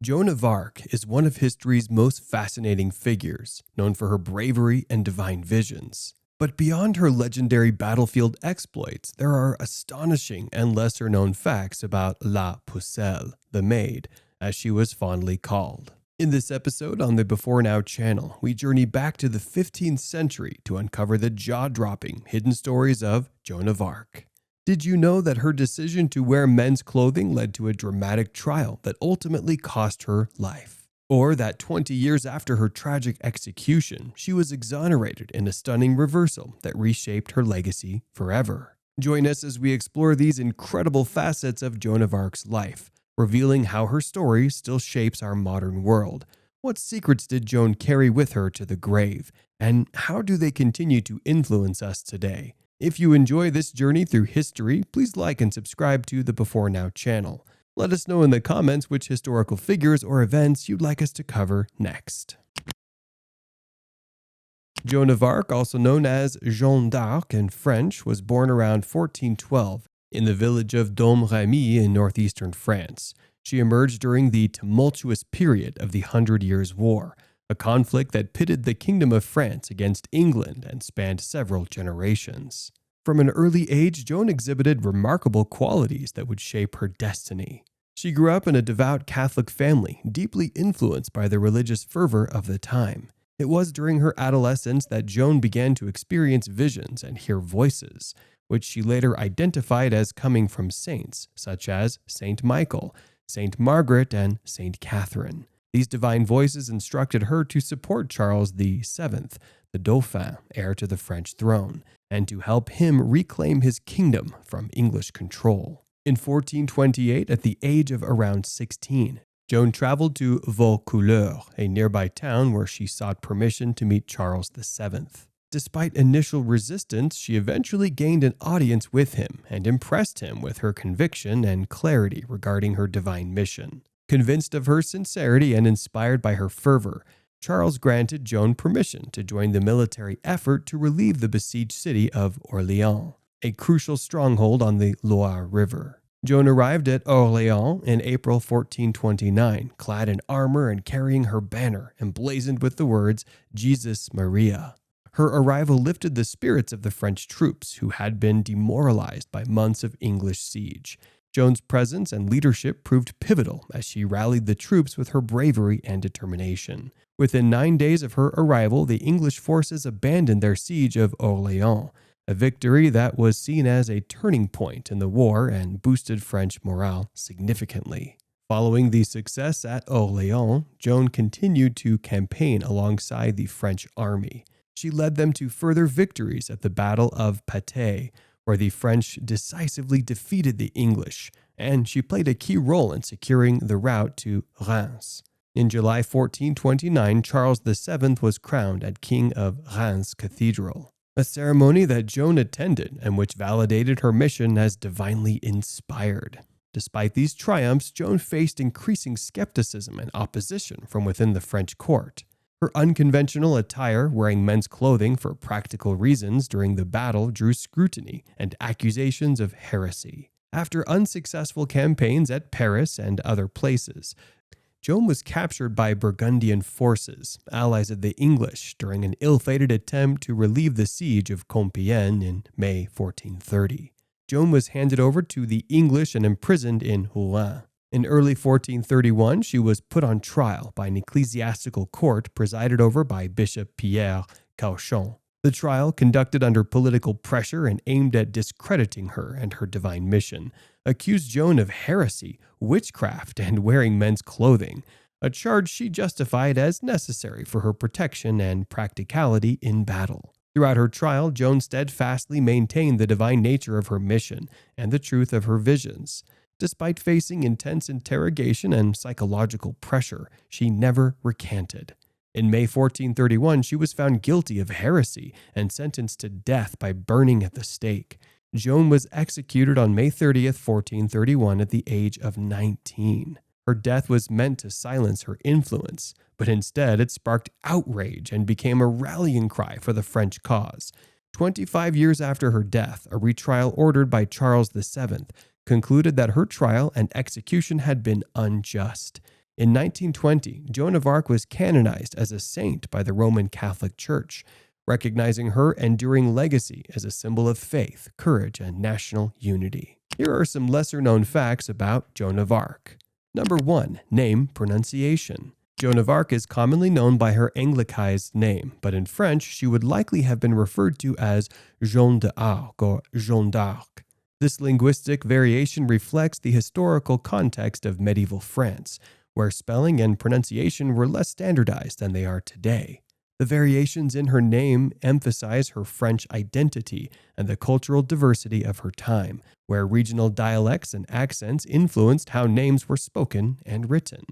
Joan of Arc is one of history's most fascinating figures, known for her bravery and divine visions. But beyond her legendary battlefield exploits, there are astonishing and lesser-known facts about La Pucelle, the Maid, as she was fondly called. In this episode on the Before Now channel, we journey back to the 15th century to uncover the jaw-dropping hidden stories of Joan of Arc. Did you know that her decision to wear men's clothing led to a dramatic trial that ultimately cost her life? Or that 20 years after her tragic execution, she was exonerated in a stunning reversal that reshaped her legacy forever? Join us as we explore these incredible facets of Joan of Arc's life, revealing how her story still shapes our modern world. What secrets did Joan carry with her to the grave, and how do they continue to influence us today? If you enjoy this journey through history, please like and subscribe to the Before Now channel. Let us know in the comments which historical figures or events you'd like us to cover next. Joan of Arc, also known as Jeanne d'Arc in French, was born around 1412 in the village of Domremy in northeastern France. She emerged during the tumultuous period of the Hundred Years' War, a conflict that pitted the Kingdom of France against England and spanned several generations. From an early age, Joan exhibited remarkable qualities that would shape her destiny. She grew up in a devout Catholic family, deeply influenced by the religious fervor of the time. It was during her adolescence that Joan began to experience visions and hear voices, which she later identified as coming from saints such as Saint Michael, Saint Margaret, and Saint Catherine. These divine voices instructed her to support Charles VII, the Dauphin, heir to the French throne, and to help him reclaim his kingdom from English control. In 1428, at the age of around 16, Joan traveled to Vaucouleurs, a nearby town where she sought permission to meet Charles VII. Despite initial resistance, she eventually gained an audience with him and impressed him with her conviction and clarity regarding her divine mission. Convinced of her sincerity and inspired by her fervor, Charles granted Joan permission to join the military effort to relieve the besieged city of Orléans, a crucial stronghold on the Loire River. Joan arrived at Orléans in April 1429, clad in armor and carrying her banner emblazoned with the words Jesus Maria. Her arrival lifted the spirits of the French troops, who had been demoralized by months of English siege. Joan's presence and leadership proved pivotal as she rallied the troops with her bravery and determination. Within 9 days of her arrival, the English forces abandoned their siege of Orléans, a victory that was seen as a turning point in the war and boosted French morale significantly. Following the success at Orléans, Joan continued to campaign alongside the French army. She led them to further victories at the Battle of Patay, where the French decisively defeated the English, and she played a key role in securing the route to Reims. In July 1429, Charles VII was crowned as King of Reims Cathedral, a ceremony that Joan attended and which validated her mission as divinely inspired. Despite these triumphs, Joan faced increasing skepticism and opposition from within the French court. Her unconventional attire, wearing men's clothing for practical reasons during the battle, drew scrutiny and accusations of heresy. After unsuccessful campaigns at Paris and other places, Joan was captured by Burgundian forces, allies of the English, during an ill-fated attempt to relieve the siege of Compiègne in May 1430. Joan was handed over to the English and imprisoned in Rouen. In early 1431, she was put on trial by an ecclesiastical court presided over by Bishop Pierre Cauchon. The trial, conducted under political pressure and aimed at discrediting her and her divine mission, accused Joan of heresy, witchcraft, and wearing men's clothing, a charge she justified as necessary for her protection and practicality in battle. Throughout her trial, Joan steadfastly maintained the divine nature of her mission and the truth of her visions. Despite facing intense interrogation and psychological pressure, she never recanted. In May 1431, she was found guilty of heresy and sentenced to death by burning at the stake. Joan was executed on May 30th, 1431 at the age of 19. Her death was meant to silence her influence, but instead it sparked outrage and became a rallying cry for the French cause. 25 years after her death, a retrial ordered by Charles VII concluded that her trial and execution had been unjust. In 1920, Joan of Arc was canonized as a saint by the Roman Catholic Church, recognizing her enduring legacy as a symbol of faith, courage, and national unity. Here are some lesser-known facts about Joan of Arc. Number 1. Name pronunciation. Joan of Arc is commonly known by her anglicized name, but in French she would likely have been referred to as Joan of Arc or Joan d'Arc. This linguistic variation reflects the historical context of medieval France, where spelling and pronunciation were less standardized than they are today. The variations in her name emphasize her French identity and the cultural diversity of her time, where regional dialects and accents influenced how names were spoken and written.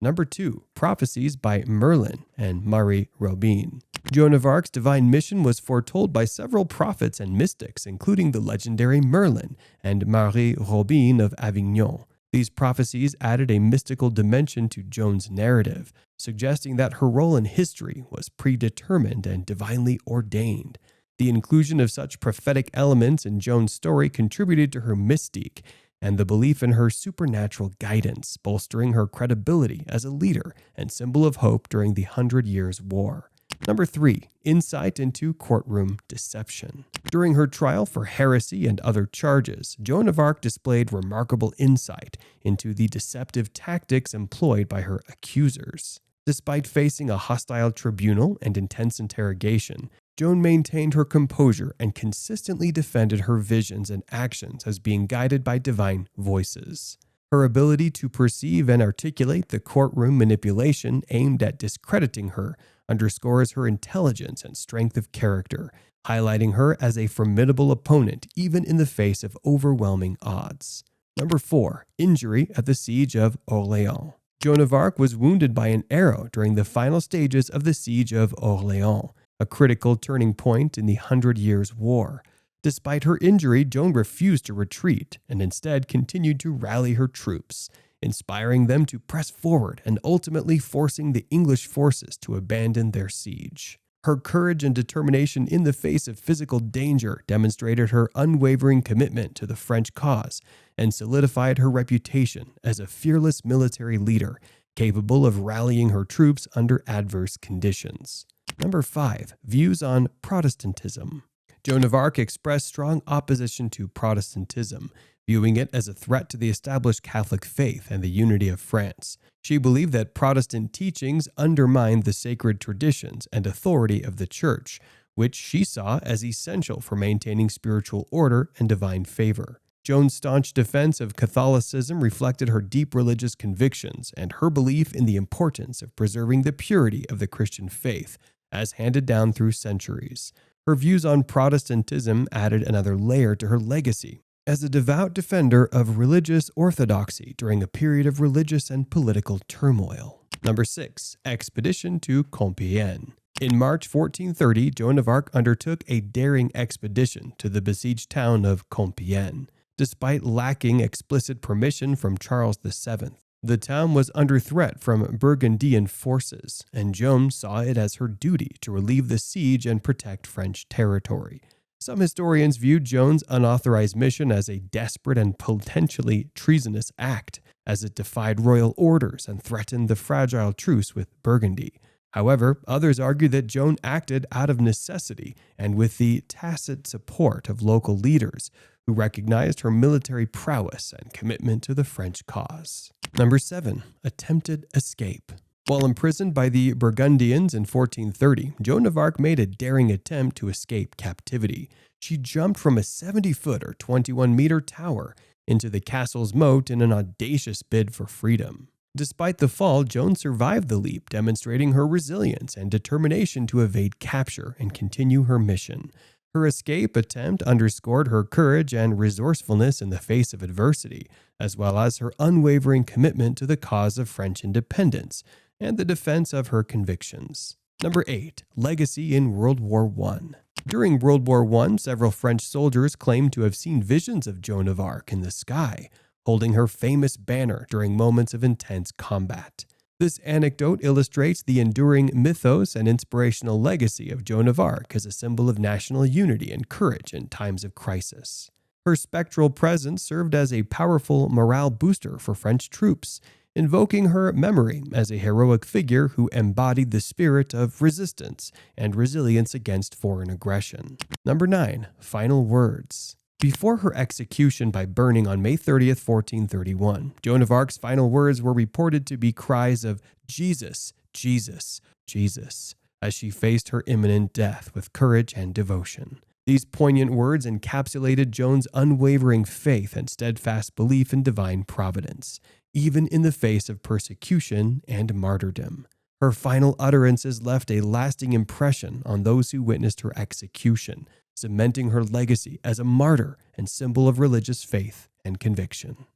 Number 2. Prophecies by Merlin and Marie Robin. Joan of Arc's divine mission was foretold by several prophets and mystics, including the legendary Merlin and Marie Robin of Avignon. These prophecies added a mystical dimension to Joan's narrative, suggesting that her role in history was predetermined and divinely ordained. The inclusion of such prophetic elements in Joan's story contributed to her mystique and the belief in her supernatural guidance, bolstering her credibility as a leader and symbol of hope during the 100 Years' War. Number 3. Insight into courtroom deception. During her trial for heresy and other charges, Joan of Arc displayed remarkable insight into the deceptive tactics employed by her accusers. Despite facing a hostile tribunal and intense interrogation, Joan maintained her composure and consistently defended her visions and actions as being guided by divine voices. Her ability to perceive and articulate the courtroom manipulation aimed at discrediting her underscores her intelligence and strength of character, highlighting her as a formidable opponent even in the face of overwhelming odds. Number 4. Injury at the Siege of Orléans. Joan of Arc was wounded by an arrow during the final stages of the Siege of Orléans, a critical turning point in the 100 Years' War. Despite her injury, Joan refused to retreat and instead continued to rally her troops, inspiring them to press forward and ultimately forcing the English forces to abandon their siege. Her courage and determination in the face of physical danger demonstrated her unwavering commitment to the French cause and solidified her reputation as a fearless military leader capable of rallying her troops under adverse conditions. Number 5. Views on Protestantism. Joan of Arc expressed strong opposition to Protestantism, viewing it as a threat to the established Catholic faith and the unity of France. She believed that Protestant teachings undermined the sacred traditions and authority of the Church, which she saw as essential for maintaining spiritual order and divine favor. Joan's staunch defense of Catholicism reflected her deep religious convictions and her belief in the importance of preserving the purity of the Christian faith, as handed down through centuries. Her views on Protestantism added another layer to her legacy as a devout defender of religious orthodoxy during a period of religious and political turmoil. Number 6. Expedition to Compiègne. In March 1430, Joan of Arc undertook a daring expedition to the besieged town of Compiègne. Despite lacking explicit permission from Charles VII, the town was under threat from Burgundian forces, and Joan saw it as her duty to relieve the siege and protect French territory. Some historians viewed Joan's unauthorized mission as a desperate and potentially treasonous act, as it defied royal orders and threatened the fragile truce with Burgundy. However, others argue that Joan acted out of necessity and with the tacit support of local leaders, who recognized her military prowess and commitment to the French cause. Number 7. Attempted escape. While imprisoned by the Burgundians in 1430, Joan of Arc made a daring attempt to escape captivity. She jumped from a 70-foot or 21-meter tower into the castle's moat in an audacious bid for freedom. Despite the fall, Joan survived the leap, demonstrating her resilience and determination to evade capture and continue her mission. Her escape attempt underscored her courage and resourcefulness in the face of adversity, as well as her unwavering commitment to the cause of French independence and the defense of her convictions. Number 8. Legacy in World War I. During World War I, several French soldiers claimed to have seen visions of Joan of Arc in the sky, holding her famous banner during moments of intense combat. This anecdote illustrates the enduring mythos and inspirational legacy of Joan of Arc as a symbol of national unity and courage in times of crisis. Her spectral presence served as a powerful morale booster for French troops, invoking her memory as a heroic figure who embodied the spirit of resistance and resilience against foreign aggression. Number 9. Final words. Before her execution by burning on May 30th, 1431, Joan of Arc's final words were reported to be cries of "Jesus, Jesus, Jesus," as she faced her imminent death with courage and devotion. These poignant words encapsulated Joan's unwavering faith and steadfast belief in divine providence, even in the face of persecution and martyrdom. Her final utterances left a lasting impression on those who witnessed her execution, cementing her legacy as a martyr and symbol of religious faith and conviction.